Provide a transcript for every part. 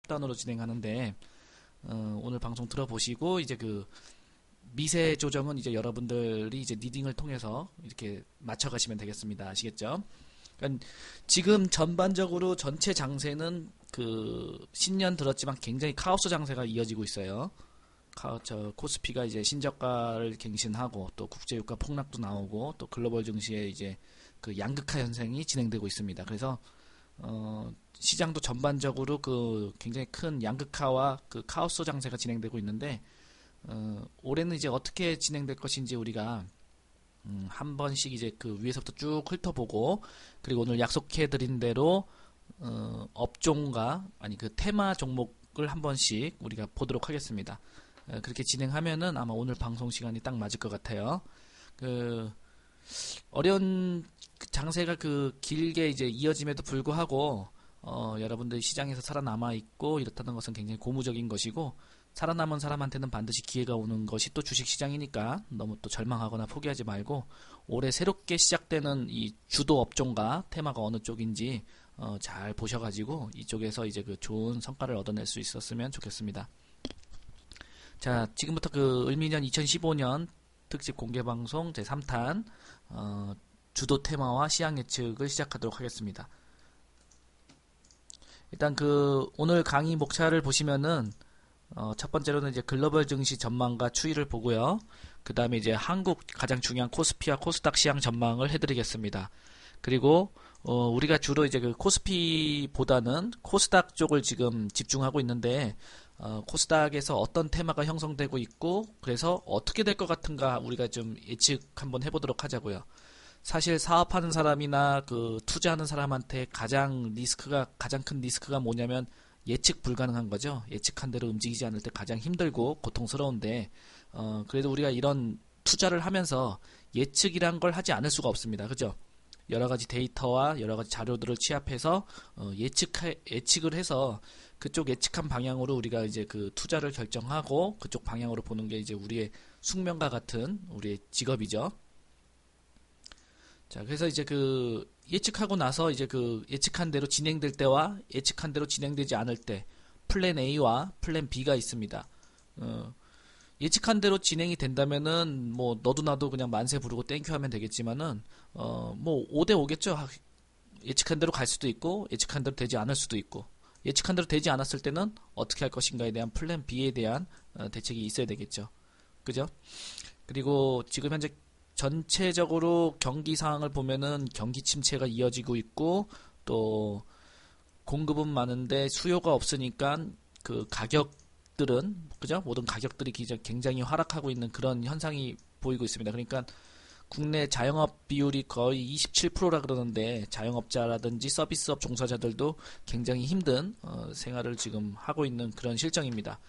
탑단으로 진행하는데 오늘 방송 들어보시고 이제 그 미세 조정은 이제 여러분들이 이제 리딩을 통해서 이렇게 맞춰가시면 되겠습니다. 아시겠죠? 그러니까 지금 전반적으로 전체 장세는 그 신년 들었지만 굉장히 카오스 장세가 이어지고 있어요. 코스피가 이제 신저가를 갱신하고 또 국제유가 폭락도 나오고 또 글로벌 증시에 이제 그 양극화 현상이 진행되고 있습니다. 그래서 시장도 전반적으로 그 굉장히 큰 양극화와 그 카오스 장세가 진행되고 있는데 올해는 이제 어떻게 진행될 것인지 우리가 한 번씩 이제 그 위에서부터 쭉 훑어보고 그리고 오늘 약속해드린 대로 업종과 아니 그 테마 종목을 한 번씩 우리가 보도록 하겠습니다. 그렇게 진행하면은 아마 오늘 방송 시간이 딱 맞을 것 같아요. 그 어려운 장세가 그 길게 이제 이어짐에도 불구하고 여러분들 시장에서 살아남아 있고 이렇다는 것은 굉장히 고무적인 것이고 살아남은 사람한테는 반드시 기회가 오는 것이 또 주식시장이니까 너무 또 절망하거나 포기하지 말고 올해 새롭게 시작되는 이 주도 업종과 테마가 어느 쪽인지 잘 보셔가지고 이쪽에서 이제 그 좋은 성과를 얻어낼 수 있었으면 좋겠습니다. 자, 지금부터 그 을미년 2015년 특집 공개방송 제3탄 주도 테마와 시향 예측을 시작하도록 하겠습니다. 일단 그 오늘 강의 목차를 보시면은 첫 번째로는 이제 글로벌 증시 전망과 추이를 보고요. 그 다음에 이제 한국 가장 중요한 코스피와 코스닥 시향 전망을 해드리겠습니다. 그리고 우리가 주로 이제 그 코스피보다는 코스닥 쪽을 지금 집중하고 있는데 코스닥에서 어떤 테마가 형성되고 있고 그래서 어떻게 될 것 같은가 우리가 좀 예측 한번 해보도록 하자고요. 사실 사업하는 사람이나 그 투자하는 사람한테 가장 큰 리스크가 뭐냐면 예측 불가능한 거죠. 예측한 대로 움직이지 않을 때 가장 힘들고 고통스러운데 그래도 우리가 이런 투자를 하면서 예측이란 걸 하지 않을 수가 없습니다. 그죠? 여러 가지 데이터와 여러 가지 자료들을 취합해서 예측을 해서 그쪽 예측한 방향으로 우리가 이제 그 투자를 결정하고 그쪽 방향으로 보는 게 이제 우리의 숙명과 같은 우리의 직업이죠. 자, 그래서 이제 그 예측하고 나서 이제 그 예측한 대로 진행될 때와 예측한 대로 진행되지 않을 때 플랜 A와 플랜 B가 있습니다. 예측한 대로 진행이 된다면은 뭐 너도 나도 그냥 만세 부르고 땡큐 하면 되겠지만은 뭐 5대 5겠죠. 예측한 대로 갈 수도 있고 예측한 대로 되지 않을 수도 있고 예측한 대로 되지 않았을 때는 어떻게 할 것인가에 대한 플랜 B에 대한 대책이 있어야 되겠죠. 그죠? 그리고 지금 현재 전체적으로 경기 상황을 보면은 경기 침체가 이어지고 있고 또 공급은 많은데 수요가 없으니까 그 가격들은 그죠? 모든 가격들이 굉장히 하락하고 있는 그런 현상이 보이고 있습니다. 그러니까 국내 자영업 비율이 거의 27%라 그러는데 자영업자라든지 서비스업 종사자들도 굉장히 힘든 생활을 지금 하고 있는 그런 실정입니다.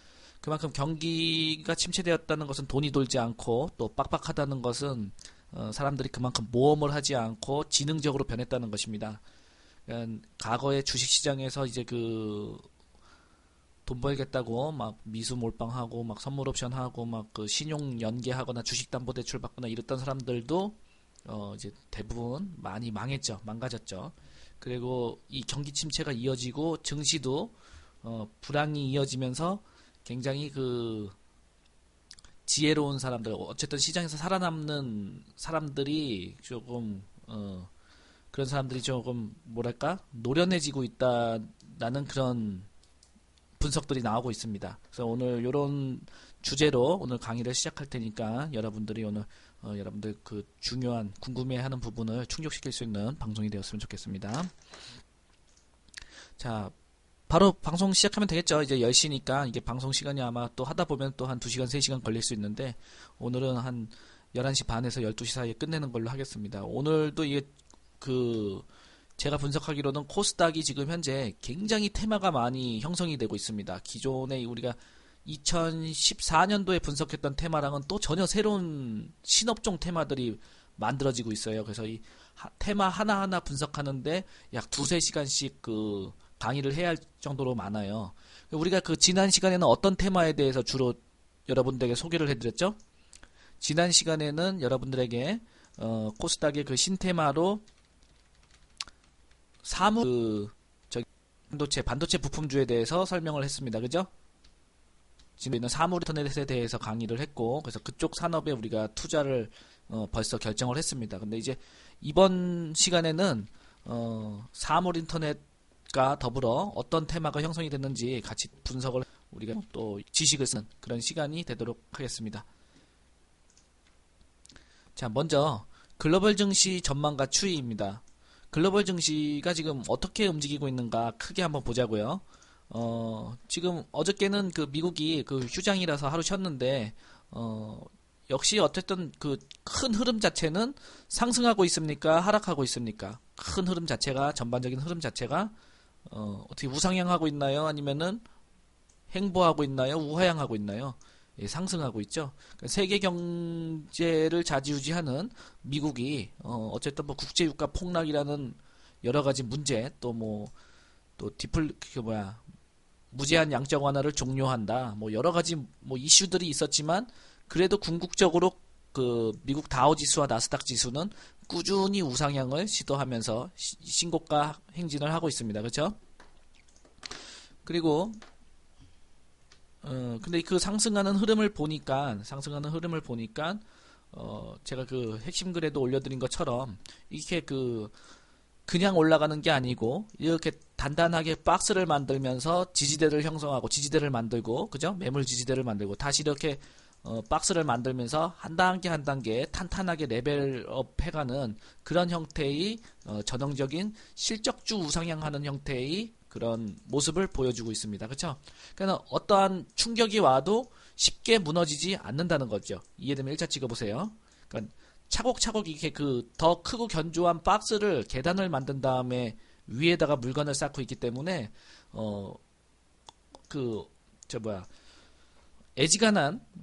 그만큼 경기가 침체되었다는 것은 돈이 돌지 않고 또 빡빡하다는 것은 사람들이 그만큼 모험을 하지 않고 지능적으로 변했다는 것입니다. 그러니까 과거의 주식시장에서 이제 그 돈 벌겠다고 막 미수 몰빵하고 막 선물 옵션하고 막 그 신용 연계하거나 주식담보대출 받거나 이랬던 사람들도 이제 대부분 많이 망했죠. 망가졌죠. 그리고 이 경기 침체가 이어지고 증시도 불황이 이어지면서 굉장히 그 지혜로운 사람들 어쨌든 시장에서 살아남는 사람들이 조금 그런 사람들이 조금 뭐랄까 노련해지고 있다라는 그런 분석들이 나오고 있습니다. 그래서 오늘 이런 주제로 오늘 강의를 시작할 테니까 여러분들이 오늘 여러분들 그 중요한 궁금해하는 부분을 충족시킬 수 있는 방송이 되었으면 좋겠습니다. 자, 바로 방송 시작하면 되겠죠. 이제 10시니까 이게 방송 시간이 아마 또 하다 보면 또 한 2시간, 3시간 걸릴 수 있는데 오늘은 한 11시 반에서 12시 사이에 끝내는 걸로 하겠습니다. 오늘도 이게 그 제가 분석하기로는 코스닥이 지금 현재 굉장히 테마가 많이 형성이 되고 있습니다. 기존에 우리가 2014년도에 분석했던 테마랑은 또 전혀 새로운 신업종 테마들이 만들어지고 있어요. 그래서 이 테마 하나하나 분석하는데 약 2~3시간씩 그 강의를 해야 할 정도로 많아요. 우리가 그 지난 시간에는 어떤 테마에 대해서 주로 여러분들에게 소개를 해드렸죠? 지난 시간에는 여러분들에게 코스닥의 그 신테마로 반도체 부품주에 대해서 설명을 했습니다. 그죠? 지금 있는 사물 인터넷에 대해서 강의를 했고, 그래서 그쪽 산업에 우리가 투자를 벌써 결정을 했습니다. 근데 이제 이번 시간에는 사물 인터넷과 더불어 어떤 테마가 형성이 됐는지 같이 분석을 우리가 또 지식을 쓰는 그런 시간이 되도록 하겠습니다. 자, 먼저 글로벌 증시 전망과 추이입니다. 글로벌 증시가 지금 어떻게 움직이고 있는가 크게 한번 보자고요. 지금 어저께는 그 미국이 그 휴장이라서 하루 쉬었는데, 역시 어쨌든 그 큰 흐름 자체는 상승하고 있습니까? 하락하고 있습니까? 큰 흐름 자체가, 전반적인 흐름 자체가, 어떻게 우상향하고 있나요? 아니면은 행보하고 있나요? 우하향하고 있나요? 예, 상승하고 있죠. 그러니까 세계 경제를 좌지우지하는 미국이, 어쨌든 뭐 국제유가 폭락이라는 여러 가지 문제, 무제한 양적 완화를 종료한다. 뭐 여러 가지 뭐 이슈들이 있었지만 그래도 궁극적으로 그 미국 다우 지수와 나스닥 지수는 꾸준히 우상향을 시도하면서 신고가 행진을 하고 있습니다. 그렇죠? 그리고 근데 그 상승하는 흐름을 보니까 제가 그 핵심 글에도 올려드린 것처럼 이렇게 그냥 올라가는 게 아니고 이렇게 단단하게 박스를 만들면서 지지대를 형성하고 지지대를 만들고 그죠? 매물 지지대를 만들고 다시 이렇게 박스를 만들면서 한 단계 한 단계 탄탄하게 레벨업 해가는 그런 형태의 전형적인 실적주 우상향하는 형태의 그런 모습을 보여주고 있습니다. 그렇죠? 그러니까 어떠한 충격이 와도 쉽게 무너지지 않는다는 거죠. 이해되면 1차 찍어보세요. 그러니까 차곡차곡 이렇게 더 크고 견조한 박스를 계단을 만든 다음에 위에다가 물건을 쌓고 있기 때문에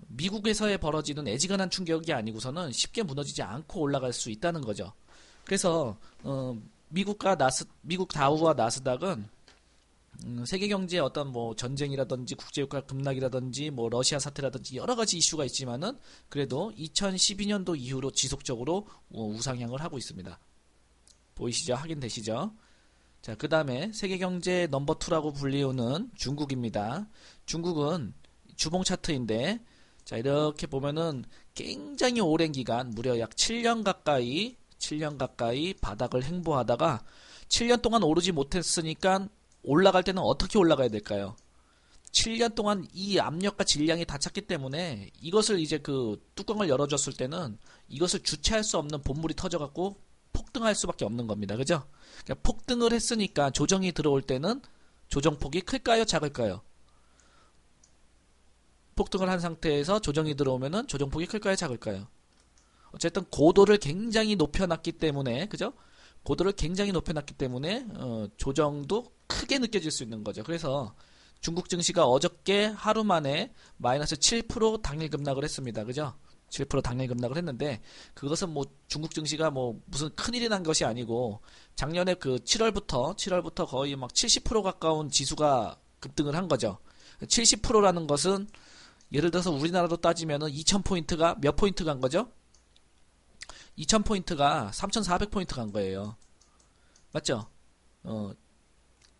미국에서의 벌어지는 애지간한 충격이 아니고서는 쉽게 무너지지 않고 올라갈 수 있다는 거죠. 그래서 미국 다우와 나스닥은 세계 경제의 어떤 뭐 전쟁이라든지 국제유가 급락이라든지 뭐 러시아 사태라든지 여러 가지 이슈가 있지만은 그래도 2012년도 이후로 지속적으로 우상향을 하고 있습니다. 보이시죠? 확인되시죠? 자, 그 다음에 세계 경제 넘버 2라고 불리우는 중국입니다. 중국은 주봉 차트인데, 자, 이렇게 보면은 굉장히 오랜 기간, 무려 약 7년 가까이 바닥을 행보하다가 7년 동안 오르지 못했으니까 올라갈 때는 어떻게 올라가야 될까요? 7년 동안 이 압력과 질량이 닿았기 때문에 이것을 이제 그 뚜껑을 열어줬을 때는 이것을 주체할 수 없는 본물이 터져갖고 폭등할 수밖에 없는 겁니다. 그죠? 그러니까 폭등을 했으니까 조정이 들어올 때는 조정폭이 클까요? 작을까요? 폭등을 한 상태에서 조정이 들어오면은 조정폭이 클까요? 작을까요? 어쨌든 고도를 굉장히 높여놨기 때문에, 그죠? 고도를 굉장히 높여놨기 때문에 조정도 크게 느껴질 수 있는 거죠. 그래서 중국 증시가 어저께 하루 만에 마이너스 7% 당일 급락을 했습니다. 그죠? 7% 당일 급락을 했는데 그것은 뭐 중국 증시가 뭐 무슨 큰일이 난 것이 아니고 작년에 그 7월부터 거의 막 70% 가까운 지수가 급등을 한 거죠. 70%라는 것은 예를 들어서 우리나라로 따지면은 2000포인트가 몇 포인트 간 거죠? 2000포인트가 3400포인트 간 거예요. 맞죠?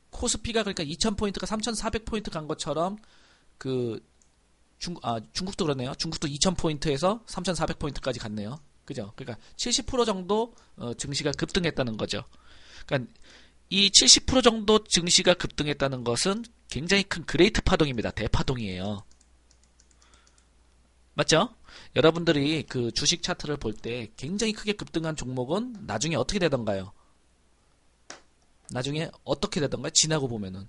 코스피가 그러니까 2000포인트가 3400포인트 간 것처럼 중국도 그러네요. 중국도 2000포인트에서 3400포인트까지 갔네요. 그죠? 그러니까 70% 정도 증시가 급등했다는 거죠. 그러니까 이 70% 정도 증시가 급등했다는 것은 굉장히 큰 그레이트 파동입니다. 대파동이에요. 맞죠? 여러분들이 그 주식 차트를 볼 때 굉장히 크게 급등한 종목은 나중에 어떻게 되던가요? 지나고 보면은.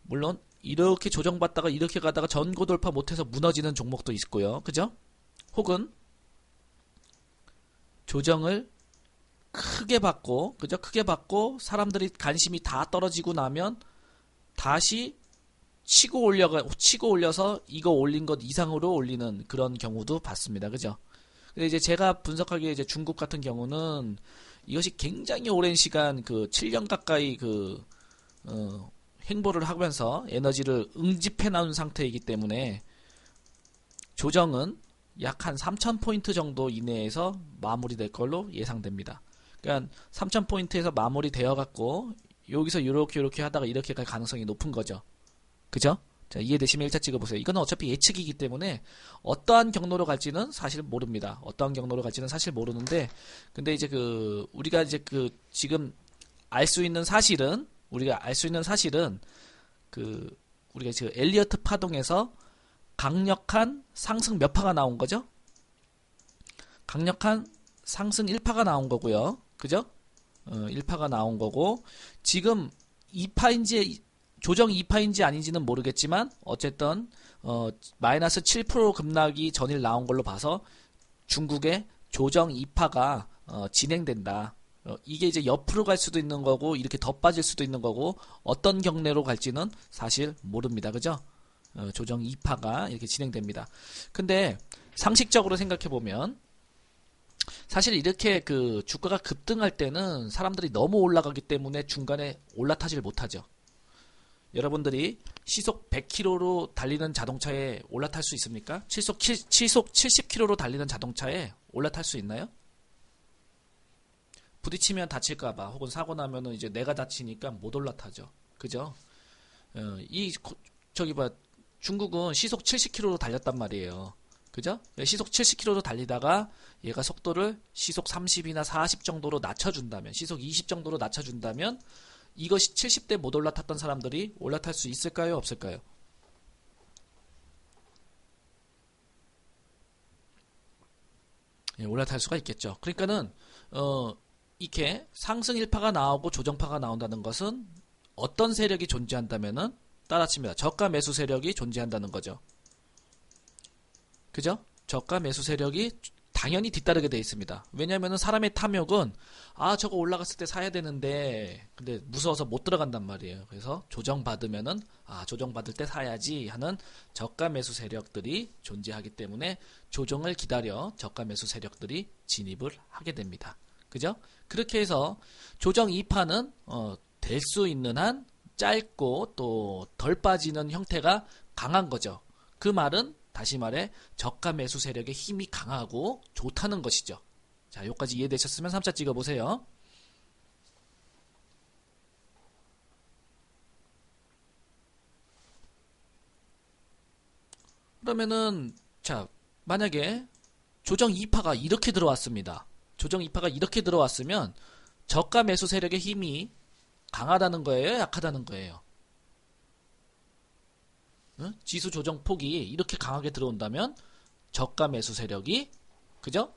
물론 이렇게 조정받다가 이렇게 가다가 전고 돌파 못해서 무너지는 종목도 있고요. 그죠? 혹은 조정을 크게 받고, 그죠? 크게 받고 사람들이 관심이 다 떨어지고 나면 다시 치고 올려서 이거 올린 것 이상으로 올리는 그런 경우도 봤습니다. 그죠? 근데 이제 제가 분석하기에 이제 중국 같은 경우는 이것이 굉장히 오랜 시간 7년 가까이 행보를 하면서 에너지를 응집해 나온 상태이기 때문에 조정은 약 한 3000포인트 정도 이내에서 마무리될 걸로 예상됩니다. 그러니까 3000포인트에서 마무리되어 갖고 여기서 이렇게 하다가 이렇게 갈 가능성이 높은 거죠. 그죠? 자, 이해되시면 1차 찍어보세요. 이거는 어차피 예측이기 때문에 어떠한 경로로 갈지는 사실 모릅니다. 어떠한 경로로 갈지는 사실 모르는데, 근데 이제 우리가 이제 지금 알 수 있는 사실은, 우리가 지금 엘리어트 파동에서 강력한 상승 몇 파가 나온 거죠? 강력한 상승 1파가 나온 거고요. 그죠? 1파가 나온 거고, 지금 2파인지, 조정 2파인지 아닌지는 모르겠지만, 어쨌든, 마이너스 7% 급락이 전일 나온 걸로 봐서, 중국의 조정 2파가, 진행된다. 이게 이제 옆으로 갈 수도 있는 거고, 이렇게 더 빠질 수도 있는 거고, 어떤 경로로 갈지는 사실 모릅니다. 그죠? 조정 2파가 이렇게 진행됩니다. 근데, 상식적으로 생각해보면, 사실 이렇게 주가가 급등할 때는 사람들이 너무 올라가기 때문에 중간에 올라타지를 못하죠. 여러분들이 시속 100km로 달리는 자동차에 올라탈 수 있습니까? 시속 70km로 달리는 자동차에 올라탈 수 있나요? 부딪히면 다칠까봐 혹은 사고 나면은 이제 내가 다치니까 못 올라타죠. 그죠? 중국은 시속 70km로 달렸단 말이에요. 그죠? 시속 70km로 달리다가 얘가 속도를 시속 30이나 40 정도로 낮춰준다면, 시속 20 정도로 낮춰준다면, 이것이 70대 못 올라탔던 사람들이 올라탈 수 있을까요? 없을까요? 예, 올라탈 수가 있겠죠. 그러니까는, 이렇게 상승 1파가 나오고 조정파가 나온다는 것은 어떤 세력이 존재한다면은 따라칩니다. 저가 매수 세력이 존재한다는 거죠. 그죠? 저가 매수 세력이 당연히 뒤따르게 돼 있습니다. 왜냐하면 사람의 탐욕은 저거 올라갔을 때 사야 되는데 근데 무서워서 못 들어간단 말이에요. 그래서 조정받으면은 조정받을 때 사야지 하는 저가 매수 세력들이 존재하기 때문에 조정을 기다려 저가 매수 세력들이 진입을 하게 됩니다. 그죠? 그렇게 해서 조정 2파는 될 수 있는 한 짧고 또 덜 빠지는 형태가 강한 거죠. 그 말은 다시 말해 저가 매수 세력의 힘이 강하고 좋다는 것이죠. 자, 여기까지 이해되셨으면 3차 찍어보세요. 그러면은 자, 만약에 조정 2파가 이렇게 들어왔습니다. 조정 2파가 이렇게 들어왔으면 저가 매수 세력의 힘이 강하다는 거예요? 약하다는 거예요? 지수 조정 폭이 이렇게 강하게 들어온다면 저가 매수 세력이 그죠?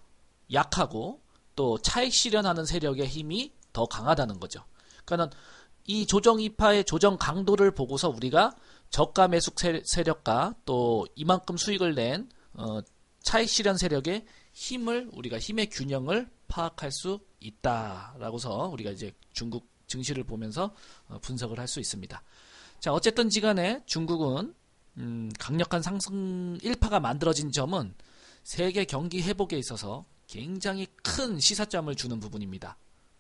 약하고 또 차익 실현하는 세력의 힘이 더 강하다는 거죠. 그러니까 이 조정 2파의 조정 강도를 보고서 우리가 저가 매수 세력과 또 이만큼 수익을 낸 차익 실현 세력의 우리가 힘의 균형을 파악할 수 있다라고서 우리가 이제 중국 증시를 보면서 분석을 할 수 있습니다. 자, 어쨌든 지간에 중국은 강력한 상승 1파가 만들어진 점은 세계 경기 회복에 있어서 굉장히 큰 시사점을 주는 부분입니다.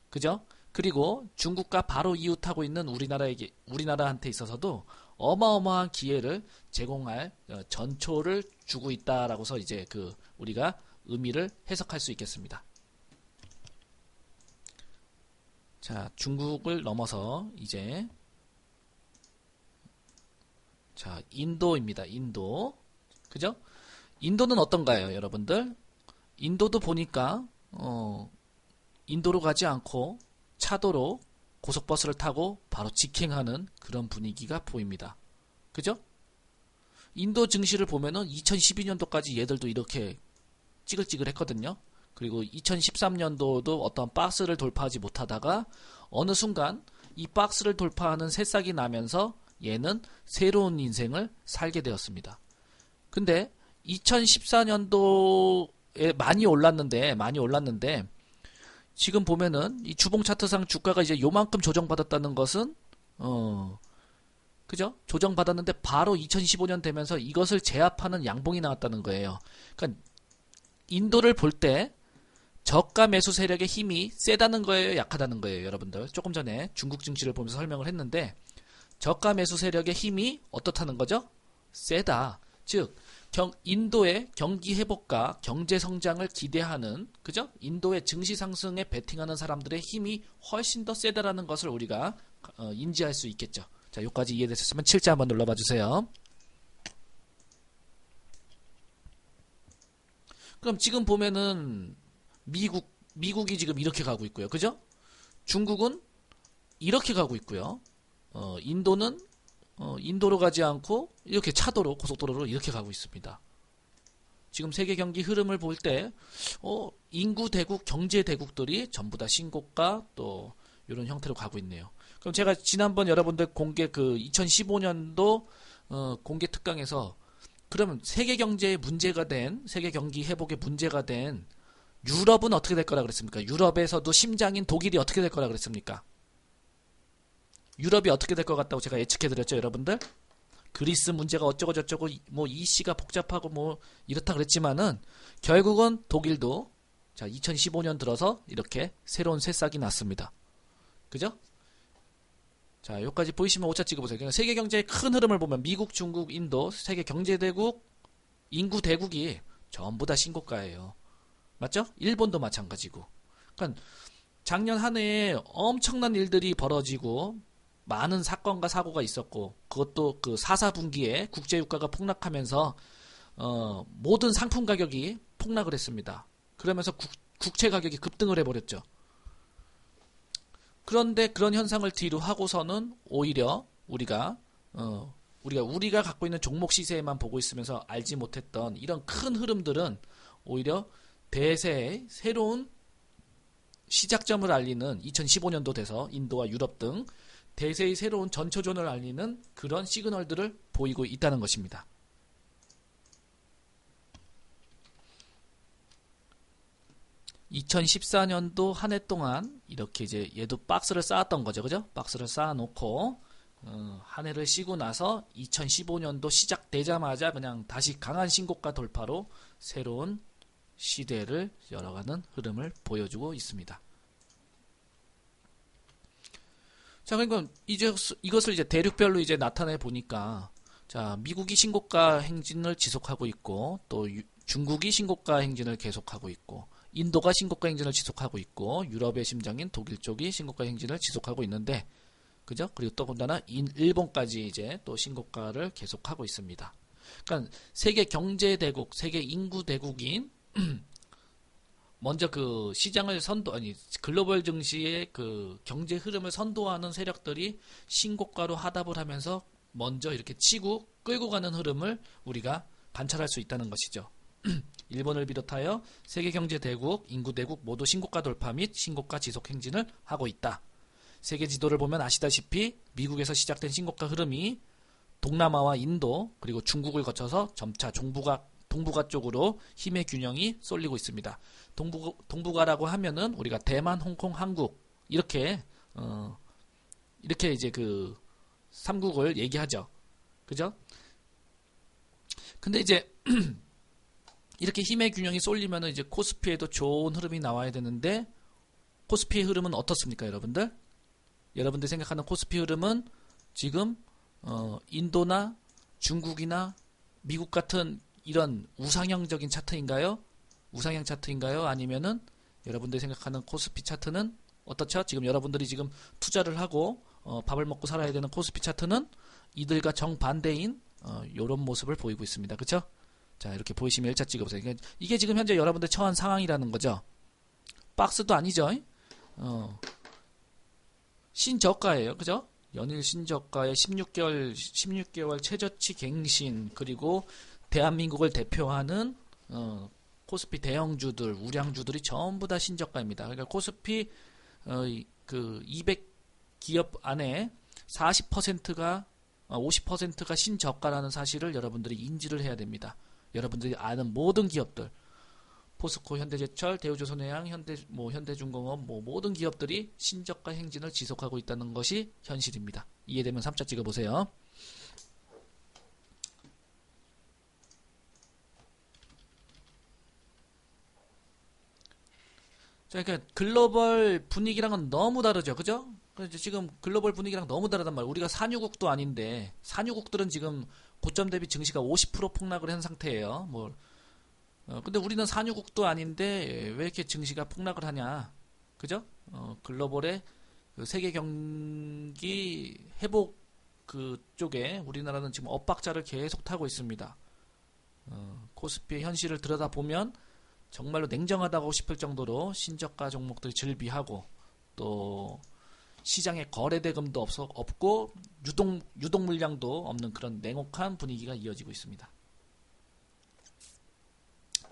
그죠? 그리고 중국과 바로 이웃하고 있는 우리나라한테 있어서도 어마어마한 기회를 제공할 전초를 주고 있다라고서 이제 우리가 의미를 해석할 수 있겠습니다. 자, 중국을 넘어서 이제 자, 인도입니다. 인도. 그죠? 인도는 어떤가요, 여러분들? 인도도 보니까 인도로 가지 않고 차도로 고속버스를 타고 바로 직행하는 그런 분위기가 보입니다. 그죠? 인도 증시를 보면은 2012년도까지 얘들도 이렇게 찌글찌글 했거든요. 그리고 2013년도도 어떤 박스를 돌파하지 못하다가 어느 순간 이 박스를 돌파하는 새싹이 나면서 얘는 새로운 인생을 살게 되었습니다. 근데 2014년도에 많이 올랐는데 지금 보면은 이 주봉 차트상 주가가 이제 요만큼 조정받았다는 것은 그죠? 조정받았는데 바로 2015년 되면서 이것을 제압하는 양봉이 나왔다는 거예요. 그러니까 인도를 볼 때 저가 매수 세력의 힘이 세다는 거예요, 약하다는 거예요, 여러분들. 조금 전에 중국 증시를 보면서 설명을 했는데 저가 매수 세력의 힘이 어떻다는 거죠? 세다. 즉 인도의 경기 회복과 경제 성장을 기대하는 그죠? 인도의 증시 상승에 베팅하는 사람들의 힘이 훨씬 더 세다라는 것을 우리가 인지할 수 있겠죠. 자, 여기까지 이해되셨으면 7자 한번 눌러봐 주세요. 그럼 지금 보면은 미국이 지금 이렇게 가고 있고요. 그죠? 중국은 이렇게 가고 있고요. 인도는 인도로 가지 않고 이렇게 차도로 고속도로로 이렇게 가고 있습니다. 지금 세계 경기 흐름을 볼 때 인구 대국, 경제 대국들이 전부 다 신고가 또 이런 형태로 가고 있네요. 그럼 제가 지난번 여러분들 공개 2015년도 공개 특강에서 그러면 세계 경제에 문제가 된 세계 경기 회복에 문제가 된 유럽은 어떻게 될 거라 그랬습니까? 유럽에서도 심장인 독일이 어떻게 될 거라 그랬습니까? 유럽이 어떻게 될 것 같다고 제가 예측해 드렸죠, 여러분들? 그리스 문제가 어쩌고 저쩌고 뭐 이씨가 복잡하고 뭐 이렇다 그랬지만은 결국은 독일도 자 2015년 들어서 이렇게 새로운 새싹이 났습니다. 그죠? 자, 여기까지 보이시면 오차 찍어보세요. 그러니까 세계 경제의 큰 흐름을 보면 미국, 중국, 인도, 세계 경제 대국, 인구 대국이 전부 다 신고가예요. 맞죠? 일본도 마찬가지고. 그러니까 작년 한 해에 엄청난 일들이 벌어지고 많은 사건과 사고가 있었고 그것도 그 4분기에 국제유가가 폭락하면서 모든 상품 가격이 폭락을 했습니다. 그러면서 국채 가격이 급등을 해버렸죠. 그런데 그런 현상을 뒤로 하고서는 오히려 우리가 갖고 있는 종목 시세에만 보고 있으면서 알지 못했던 이런 큰 흐름들은 오히려 대세의 새로운 시작점을 알리는 2015년도 돼서 인도와 유럽 등 대세의 새로운 전초전을 알리는 그런 시그널들을 보이고 있다는 것입니다. (2014년도) 한 해 동안 이렇게 이제 얘도 박스를 쌓았던 거죠. 그죠? 박스를 쌓아놓고 한 해를 쉬고 나서 2015년도 시작되자마자 그냥 다시 강한 신고가 돌파로 새로운 시대를 열어가는 흐름을 보여주고 있습니다. 자, 그러니까 이것을 이제 대륙별로 이제 나타내 보니까 자, 미국이 신고가 행진을 지속하고 있고 또 중국이 신고가 행진을 계속하고 있고 인도가 신고가 행진을 지속하고 있고 유럽의 심장인 독일 쪽이 신고가 행진을 지속하고 있는데 그죠? 그리고 또 더군다나 일본까지 이제 또 신고가를 계속하고 있습니다. 그러니까 세계 경제 대국, 세계 인구 대국인 먼저 그 시장을 글로벌 증시의 그 경제 흐름을 선도하는 세력들이 신고가로 하답을 하면서 먼저 이렇게 치고 끌고 가는 흐름을 우리가 관찰할 수 있다는 것이죠. 일본을 비롯하여 세계 경제 대국, 인구 대국 모두 신고가 돌파 및 신고가 지속 행진을 하고 있다. 세계 지도를 보면 아시다시피 미국에서 시작된 신고가 흐름이 동남아와 인도 그리고 중국을 거쳐서 점차 동북아 쪽으로 힘의 균형이 쏠리고 있습니다. 동북아라고 하면은 우리가 대만, 홍콩, 한국 이렇게 이제 그 3국을 얘기하죠. 그죠? 근데 이제 이렇게 힘의 균형이 쏠리면은 이제 코스피에도 좋은 흐름이 나와야 되는데 코스피의 흐름은 어떻습니까, 여러분들? 여러분들 생각하는 코스피 흐름은 지금 인도나 중국이나 미국 같은 이런 우상형적인 차트인가요? 우상형 차트인가요? 아니면은 여러분들이 생각하는 코스피 차트는 어떻죠? 지금 여러분들이 지금 투자를 하고 밥을 먹고 살아야 되는 코스피 차트는 이들과 정반대인 이런 모습을 보이고 있습니다. 그렇죠? 자, 이렇게 보이시면 1차 찍어보세요. 이게 지금 현재 여러분들 처한 상황이라는 거죠. 박스도 아니죠. 신저가예요. 그죠? 연일 신저가의 16개월 최저치 갱신 그리고 대한민국을 대표하는 코스피 대형주들, 우량주들이 전부 다 신저가입니다. 그러니까 코스피 그 200 기업 안에 40%가 50%가 신저가라는 사실을 여러분들이 인지를 해야 됩니다. 여러분들이 아는 모든 기업들, 포스코, 현대제철, 대우조선해양, 현대중공업 모든 기업들이 신저가 행진을 지속하고 있다는 것이 현실입니다. 이해되면 3차 찍어보세요. 자, 그러니까 글로벌 분위기랑은 너무 다르죠, 그죠? 지금 글로벌 분위기랑 너무 다르단 말이에요. 우리가 산유국도 아닌데 산유국들은 지금 고점 대비 증시가 50% 폭락을 한 상태예요. 근데 우리는 산유국도 아닌데 왜 이렇게 증시가 폭락을 하냐, 그죠? 글로벌의 그 세계 경기 회복 그쪽에 우리나라는 지금 엇박자를 계속 타고 있습니다. 코스피의 현실을 들여다보면 정말로 냉정하다고 싶을 정도로 신저가 종목들이 즐비하고 또 시장에 거래 대금도 없고 유동 물량도 없는 그런 냉혹한 분위기가 이어지고 있습니다.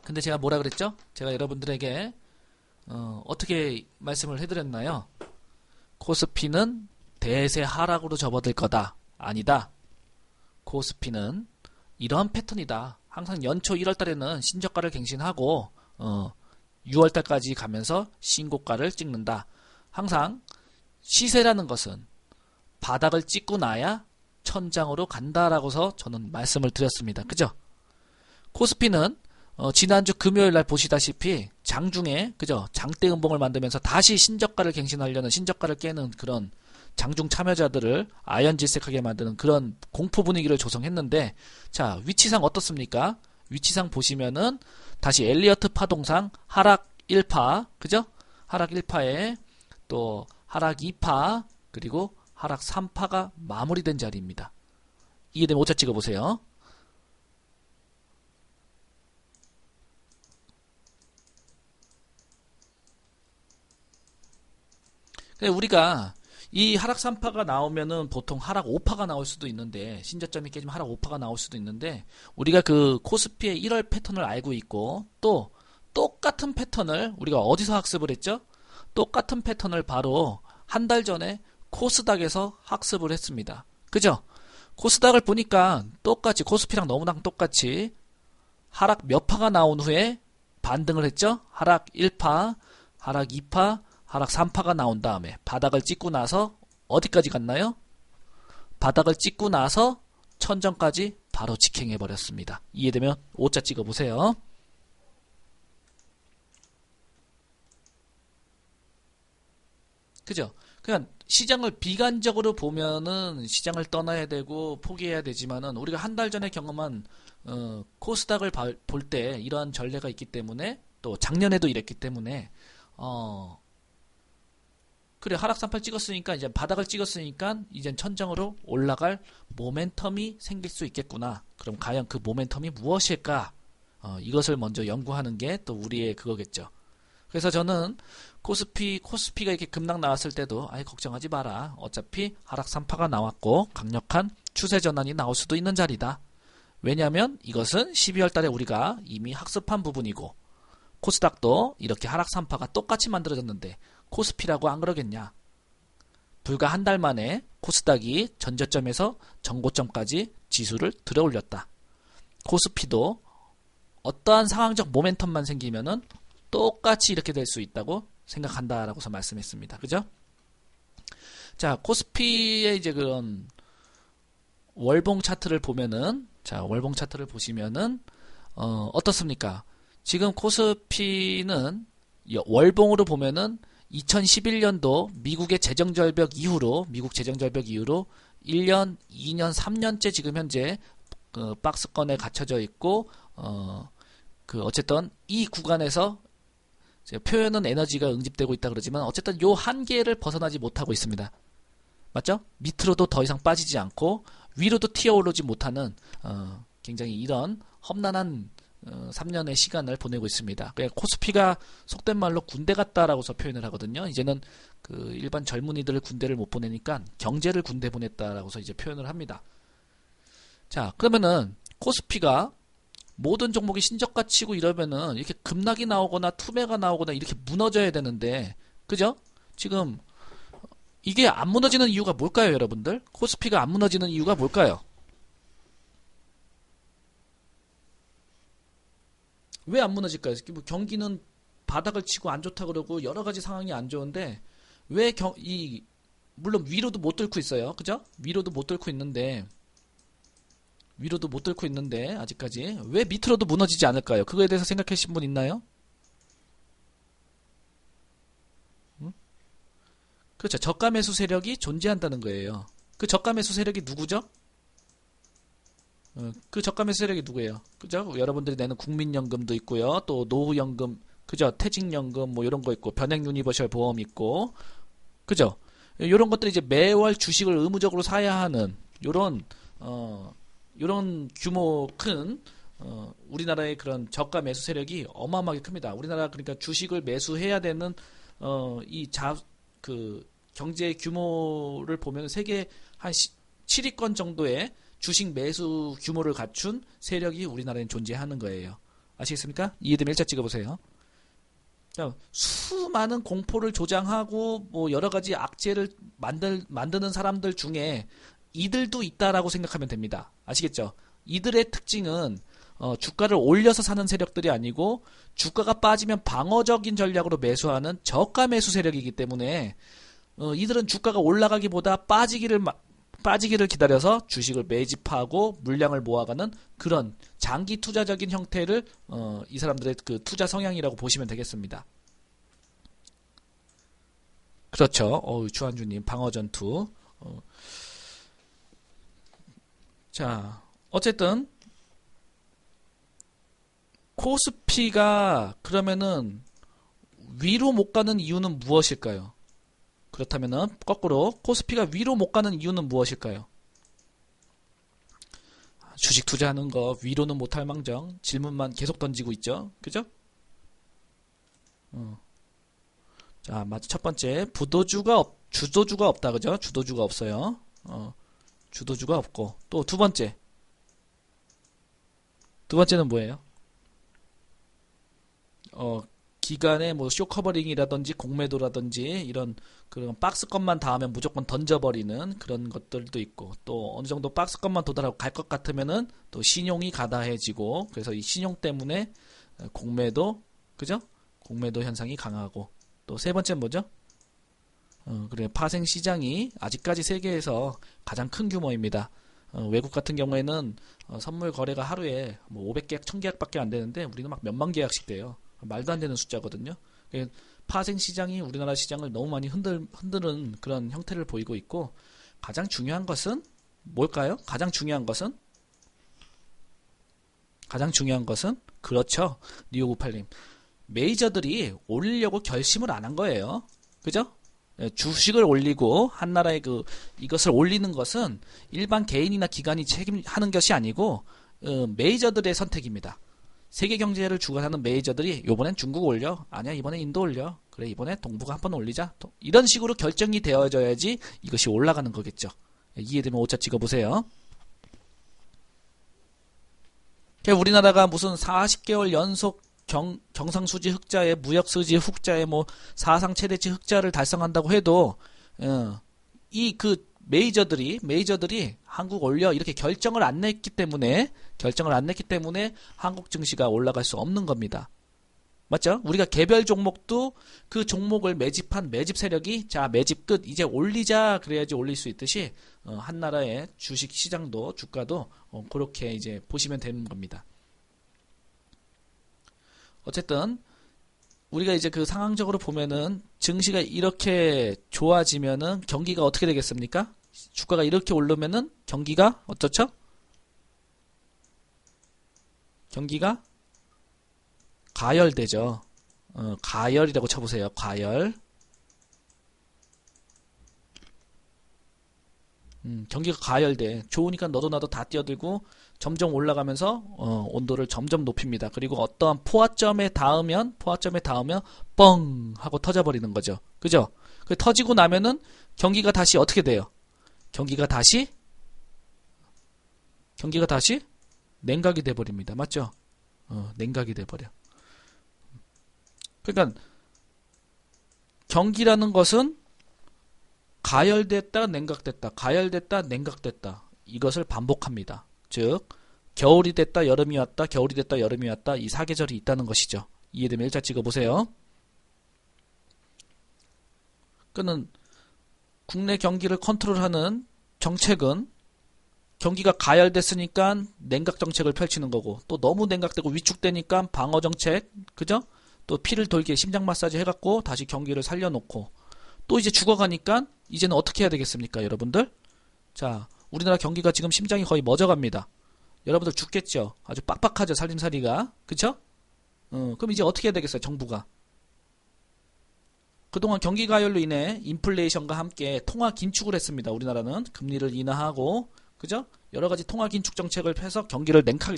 근데 제가 뭐라 그랬죠? 제가 여러분들에게 어떻게 말씀을 해드렸나요? 코스피는 대세 하락으로 접어들 거다. 아니다. 코스피는 이러한 패턴이다. 항상 연초 1월달에는 신저가를 갱신하고 6월달까지 가면서 신고가를 찍는다. 항상 시세라는 것은 바닥을 찍고 나야 천장으로 간다라고서 저는 말씀을 드렸습니다. 그죠? 코스피는 지난주 금요일날 보시다시피 장중에 그죠? 장대 음봉을 만들면서 다시 신저가를 갱신하려는 신저가를 깨는 그런 장중 참여자들을 아연질색하게 만드는 그런 공포 분위기를 조성했는데 자 위치상 어떻습니까? 위치상 보시면은 다시 엘리어트 파동상 하락 1파 그죠? 하락 1파에 또 하락 2파 그리고 하락 3파가 마무리된 자리입니다. 이해되면 오차 찍어보세요. 우리가 이 하락 3파가 나오면은 보통 하락 5파가 나올 수도 있는데 신저점이 깨지면 하락 5파가 나올 수도 있는데 우리가 그 코스피의 1월 패턴을 알고 있고 또 똑같은 패턴을 우리가 어디서 학습을 했죠? 똑같은 패턴을 바로 한 달 전에 코스닥에서 학습을 했습니다. 그죠? 코스닥을 보니까 똑같이 코스피랑 너무나 똑같이 하락 몇 파가 나온 후에 반등을 했죠? 하락 1파, 하락 2파, 하락 3파가 나온 다음에 바닥을 찍고 나서 어디까지 갔나요? 바닥을 찍고 나서 천정까지 바로 직행해 버렸습니다. 이해되면 O자 찍어 보세요. 그죠? 그냥 시장을 비관적으로 보면은 시장을 떠나야 되고 포기해야 되지만은 우리가 한 달 전에 경험한 코스닥을 볼 때 이러한 전례가 있기 때문에 또 작년에도 이랬기 때문에 그래 하락 3파 찍었으니까 이제 바닥을 찍었으니까 이젠 천정으로 올라갈 모멘텀이 생길 수 있겠구나. 그럼 과연 그 모멘텀이 무엇일까? 이것을 먼저 연구하는 게 또 우리의 그거겠죠. 그래서 저는 코스피가 이렇게 급락 나왔을 때도 아예 걱정하지 마라. 어차피 하락 3파가 나왔고 강력한 추세 전환이 나올 수도 있는 자리다. 왜냐하면 이것은 12월 달에 우리가 이미 학습한 부분이고 코스닥도 이렇게 하락 3파가 똑같이 만들어졌는데 코스피라고 안 그러겠냐. 불과 한 달 만에 코스닥이 전저점에서 전고점까지 지수를 들어올렸다. 코스피도 어떠한 상황적 모멘텀만 생기면은 똑같이 이렇게 될 수 있다고 생각한다라고서 말씀했습니다. 그죠? 자, 코스피의 이제 그런 월봉 차트를 보면은 자, 월봉 차트를 보시면은 어떻습니까? 지금 코스피는 월봉으로 보면은 2011년도 미국의 재정절벽 이후로 1년, 2년, 3년째 지금 현재 그 박스권에 갇혀져 있고 어쨌든 이 구간에서 표현은 에너지가 응집되고 있다 그러지만 어쨌든 요 한계를 벗어나지 못하고 있습니다. 맞죠? 밑으로도 더 이상 빠지지 않고 위로도 튀어오르지 못하는 굉장히 이런 험난한 3년의 시간을 보내고 있습니다. 코스피가 속된 말로 군대 같다라고서 표현을 하거든요. 이제는 그 일반 젊은이들을 군대를 못 보내니까 경제를 군대 보냈다라고서 이제 표현을 합니다. 자, 그러면은 코스피가 모든 종목이 신저가 치고 이러면은 이렇게 급락이 나오거나 투매가 나오거나 이렇게 무너져야 되는데, 그죠? 지금 이게 안 무너지는 이유가 뭘까요, 여러분들? 코스피가 안 무너지는 이유가 뭘까요? 왜 안 무너질까요? 경기는 바닥을 치고 안 좋다 그러고 여러 가지 상황이 안 좋은데 왜 물론 위로도 못 뚫고 있어요, 그죠? 위로도 못 뚫고 있는데 아직까지 왜 밑으로도 무너지지 않을까요? 그거에 대해서 생각해 보신 분 있나요? 그렇죠. 저가 매수 세력이 존재한다는 거예요. 그 저가 매수 세력이 누구죠? 그 저가 매수 세력이 누구예요? 그죠? 여러분들이 내는 국민연금도 있고요. 또 노후연금, 그죠? 퇴직연금 뭐 이런 거 있고 변액 유니버셜 보험 있고, 그죠? 요런 것들이 이제 매월 주식을 의무적으로 사야 하는 요런 규모 큰 우리나라의 그런 저가 매수 세력이 어마어마하게 큽니다. 우리나라 그러니까 주식을 매수해야 되는 그 경제 규모를 보면 세계 한 7위권 정도의 주식 매수 규모를 갖춘 세력이 우리나라에 존재하는 거예요. 아시겠습니까? 이해되면 일자 찍어보세요. 수많은 공포를 조장하고 뭐 여러 가지 악재를 만드는 사람들 중에 이들도 있다라고 생각하면 됩니다. 아시겠죠? 이들의 특징은 주가를 올려서 사는 세력들이 아니고 주가가 빠지면 방어적인 전략으로 매수하는 저가 매수 세력이기 때문에 이들은 주가가 올라가기보다 빠지기를 기다려서 주식을 매집하고 물량을 모아가는 그런 장기 투자적인 형태를 이 사람들의 그 투자 성향이라고 보시면 되겠습니다. 그렇죠. 주한주님 방어전투. 자, 어쨌든 코스피가 그러면은 위로 못 가는 이유는 무엇일까요? 그렇다면은 거꾸로 코스피가 위로 못 가는 이유는 무엇일까요? 주식 투자하는 거 위로는 못할 망정 질문만 계속 던지고 있죠. 그죠? 자, 맞아. 첫 번째 주도주가 없다. 그죠? 주도주가 없어요. 주도주가 없고 또 두 번째는 뭐예요? 기간에 뭐 쇼커버링이라든지 공매도라든지 이런 그런 박스권만 닿으면 무조건 던져버리는 그런 것들도 있고 또 어느 정도 박스권만 도달하고 갈 것 같으면은 또 신용이 가다해지고 그래서 이 신용 때문에 공매도 그죠? 공매도 현상이 강하고 또 세 번째는 뭐죠? 그래 파생 시장이 아직까지 세계에서 가장 큰 규모입니다. 외국 같은 경우에는 선물 거래가 하루에 뭐 500계약, 1000계약밖에 안 되는데 우리는 막 몇만 계약씩 돼요. 말도 안 되는 숫자거든요. 파생 시장이 우리나라 시장을 너무 많이 흔드는 그런 형태를 보이고 있고 가장 중요한 것은 뭘까요? 가장 중요한 것은 그렇죠. 뉴욕98님 메이저들이 올리려고 결심을 안 한 거예요. 그죠? 주식을 올리고 한 나라의 이것을 올리는 것은 일반 개인이나 기관이 책임하는 것이 아니고 메이저들의 선택입니다. 세계 경제를 주관하는 메이저들이 이번엔 중국 올려 아니야 이번엔 인도 올려 그래 이번에 동북아 한번 올리자 이런 식으로 결정이 되어져야지 이것이 올라가는 거겠죠. 이해되면 오차 찍어보세요. 우리나라가 무슨 40개월 연속 경상수지 흑자에 무역수지 흑자에 뭐 사상 최대치 흑자를 달성한다고 해도 이 메이저들이 한국 올려 이렇게 결정을 안 냈기 때문에 한국 증시가 올라갈 수 없는 겁니다. 맞죠? 우리가 개별 종목도 그 종목을 매집한 매집 세력이 자 매집 끝 이제 올리자 그래야지 올릴 수 있듯이 한 나라의 주식 시장도 주가도 그렇게 이제 보시면 되는 겁니다. 어쨌든 우리가 이제 그 상황적으로 보면은 증시가 이렇게 좋아지면은 경기가 어떻게 되겠습니까? 주가가 이렇게 오르면은 경기가 어떻죠? 경기가 가열되죠. 가열이라고 쳐보세요. 가열. 경기가 가열돼. 좋으니까 너도 나도 다 뛰어들고 점점 올라가면서 온도를 점점 높입니다. 그리고 어떠한 포화점에 닿으면 뻥 하고 터져버리는 거죠. 그죠? 그 터지고 나면은 경기가 다시 어떻게 돼요? 경기가 다시 냉각이 돼버립니다. 맞죠? 냉각이 돼버려. 그러니까 경기라는 것은 가열됐다 냉각됐다 가열됐다 냉각됐다 이것을 반복합니다. 즉 겨울이 됐다 여름이 왔다 겨울이 됐다 여름이 왔다 이 사계절이 있다는 것이죠. 이해되면 일자 찍어보세요. 그는 국내 경기를 컨트롤하는 정책은 경기가 가열됐으니까 냉각 정책을 펼치는 거고 또 너무 냉각되고 위축되니까 방어 정책 그죠? 또 피를 돌게 심장 마사지 해갖고 다시 경기를 살려놓고 또 이제 죽어가니까 이제는 어떻게 해야 되겠습니까 여러분들? 자 우리나라 경기가 지금 심장이 거의 멎어갑니다. 여러분들 죽겠죠? 아주 빡빡하죠 살림살이가 그쵸? 그럼 이제 어떻게 해야 되겠어요 정부가? 그동안 경기 가열로 인해 인플레이션과 함께 통화 긴축을 했습니다. 우리나라는 금리를 인하하고 그죠? 여러 가지 통화 긴축 정책을 해서 경기를 냉하게